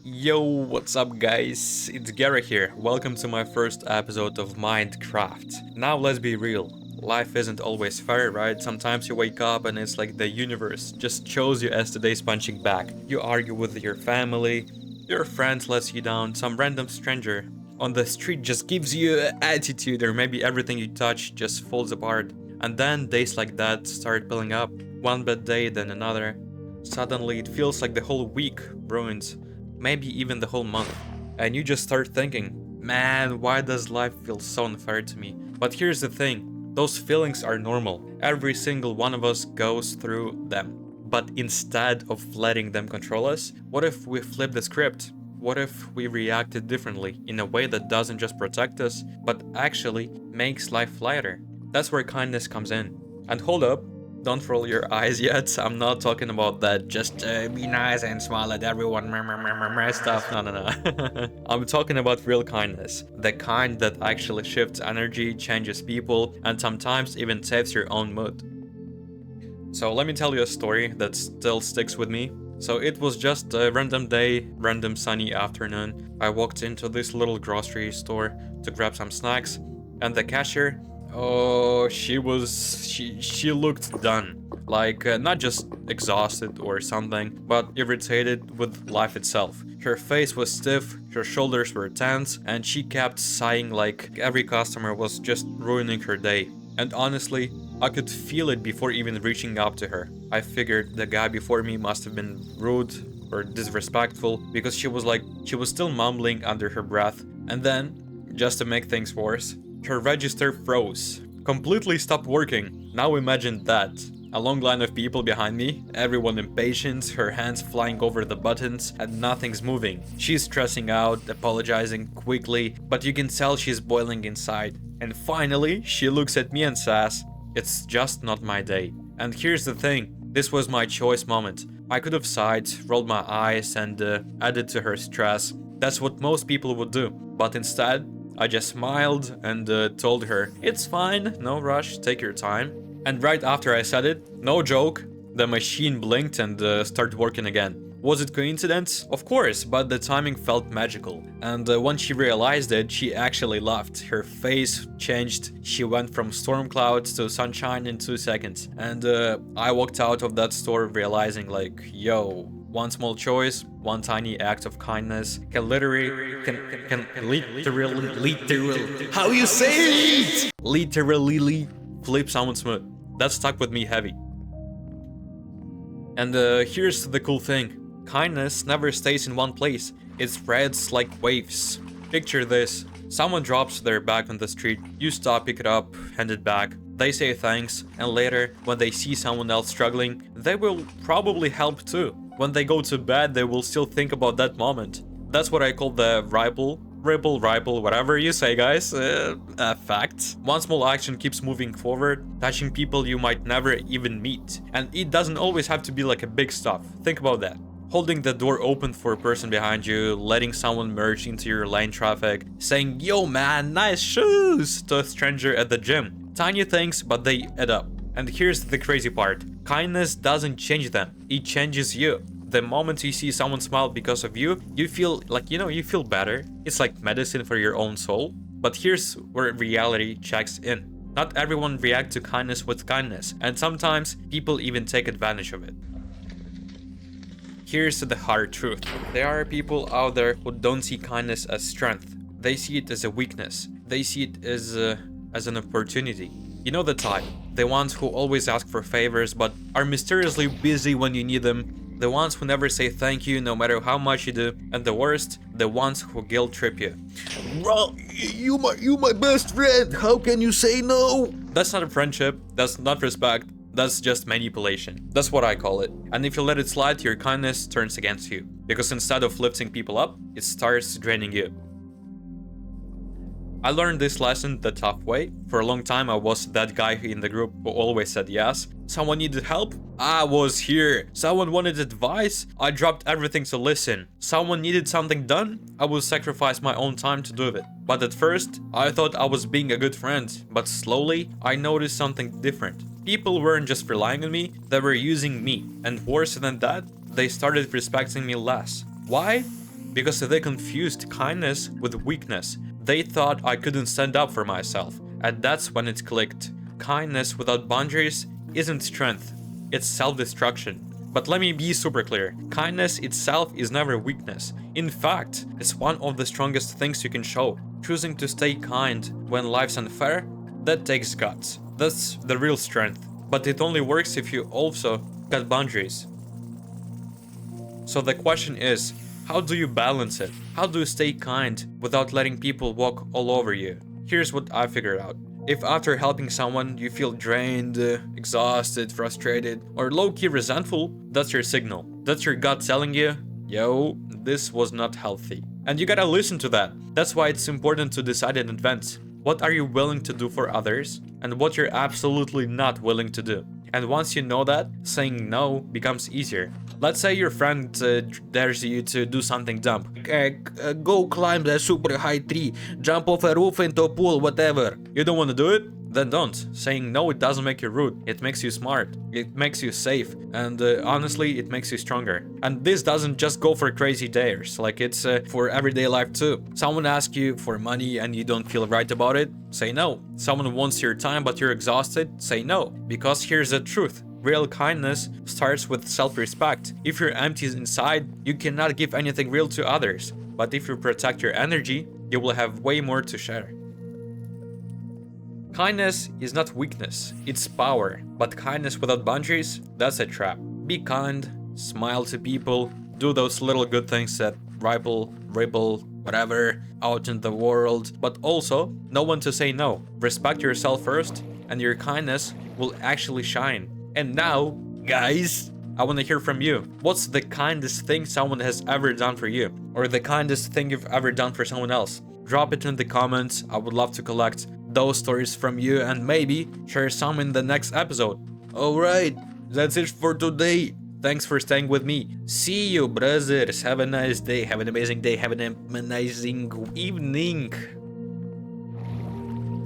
Yo, what's up guys? It's Gera here. Welcome to my first episode of MindCraft. Now let's be real. Life isn't always fair, right? Sometimes you wake up and it's like the universe just chose you as today's punching bag. You argue with your family, your friend lets you down, some random stranger on the street just gives you an attitude, or maybe everything you touch just falls apart. And then days like that start piling up. One bad day, then another. Suddenly it feels like the whole week ruins. Maybe even the whole month. And you just start thinking, man, why does life feel so unfair to me? But here's the thing, those feelings are normal. Every single one of us goes through them. But instead of letting them control us, what if we flip the script? What if we reacted differently, in a way that doesn't just protect us, but actually makes life lighter? That's where kindness comes in. And hold up, don't roll your eyes yet. I'm not talking about that just be nice and smile at everyone stuff. No. I'm talking about real kindness. The kind that actually shifts energy, changes people, and sometimes even saves your own mood. So let me tell you a story that still sticks with me. So it was just a random day, random sunny afternoon. I walked into this little grocery store to grab some snacks, and the cashier, oh, she looked done. Like, not just exhausted or something, but irritated with life itself. Her face was stiff, her shoulders were tense, and she kept sighing like every customer was just ruining her day. And honestly, I could feel it before even reaching up to her. I figured the guy before me must have been rude or disrespectful, because she was still mumbling under her breath. And then, just to make things worse, her register froze. Completely stopped working. Now imagine that. A long line of people behind me, everyone impatient, her hands flying over the buttons, and nothing's moving. She's stressing out, apologizing quickly, but you can tell she's boiling inside. And finally, she looks at me and says, "It's just not my day." And here's the thing, this was my choice moment. I could have sighed, rolled my eyes, and added to her stress. That's what most people would do. But instead, I just smiled and told her, "It's fine, no rush, take your time." And right after I said it, no joke, the machine blinked and started working again. Was it coincidence? Of course, but the timing felt magical. And when she realized it, she actually laughed. Her face changed. She went from storm clouds to sunshine in 2 seconds. And I walked out of that store realizing like, yo, one small choice, one tiny act of kindness can literally, how you say it? Literally flip someone's mood. That stuck with me heavy. And here's the cool thing. Kindness never stays in one place. It spreads like waves. Picture this. Someone drops their bag on the street. You stop, pick it up, hand it back. They say thanks, and later, when they see someone else struggling, they will probably help too. When they go to bed, they will still think about that moment. That's what I call the ripple, whatever you say, guys, fact. One small action keeps moving forward, touching people you might never even meet. And it doesn't always have to be like a big stuff. Think about that. Holding the door open for a person behind you, letting someone merge into your lane traffic, saying, "Yo man, nice shoes," to a stranger at the gym. Tiny things, but they add up. And here's the crazy part. Kindness doesn't change them, it changes you. The moment you see someone smile because of you, you feel like, you feel better. It's like medicine for your own soul. But here's where reality checks in. Not everyone reacts to kindness with kindness, and sometimes people even take advantage of it. Here's the hard truth. There are people out there who don't see kindness as strength. They see it as a weakness. They see it as an opportunity. You know the type. The ones who always ask for favors but are mysteriously busy when you need them. The ones who never say thank you no matter how much you do. And the worst, the ones who guilt trip you. Bro, you my best friend. How can you say no? That's not a friendship. That's not respect. That's just manipulation. That's what I call it. And if you let it slide, your kindness turns against you. Because instead of lifting people up, it starts draining you. I learned this lesson the tough way. For a long time, I was that guy in the group who always said yes. Someone needed help? I was here. Someone wanted advice? I dropped everything to listen. Someone needed something done? I would sacrifice my own time to do it. But at first, I thought I was being a good friend. But slowly, I noticed something different. People weren't just relying on me, they were using me. And worse than that, they started respecting me less. Why? because they confused kindness with weakness. They thought I couldn't stand up for myself, and that's when it clicked. Kindness without boundaries isn't strength, it's self-destruction. But let me be super clear, kindness itself is never weakness. In fact, it's one of the strongest things you can show. Choosing to stay kind when life's unfair, that takes guts. That's the real strength. But it only works if you also set boundaries. So the question is, how do you balance it? How do you stay kind without letting people walk all over you? Here's what I figured out. If after helping someone you feel drained, exhausted, frustrated, or low-key resentful, that's your signal. That's your gut telling you, yo, this was not healthy. And you gotta listen to that. That's why it's important to decide in advance. What are you willing to do for others, and what you're absolutely not willing to do? And once you know that, saying no becomes easier. Let's say your friend dares you to do something dumb. Go climb that super high tree, jump off a roof into a pool, whatever. You don't want to do it? Then don't. Saying no, it doesn't make you rude. It makes you smart. It makes you safe. And honestly, it makes you stronger. And this doesn't just go for crazy dares. Like, it's for everyday life too. Someone asks you for money and you don't feel right about it? Say no. Someone wants your time but you're exhausted? Say no. Because here's the truth. Real kindness starts with self-respect. If you're empty inside, you cannot give anything real to others. But if you protect your energy, you will have way more to share. Kindness is not weakness, it's power. But kindness without boundaries, that's a trap. Be kind, smile to people, do those little good things that ripple, whatever, out in the world. But also, know when to say no. Respect yourself first, and your kindness will actually shine. And now, guys, I want to hear from you. What's the kindest thing someone has ever done for you? Or the kindest thing you've ever done for someone else? Drop it in the comments. I would love to collect those stories from you and maybe share some in the next episode. Alright, that's it for today. Thanks for staying with me. See you, brothers. Have a nice day. Have an amazing day. Have an amazing evening.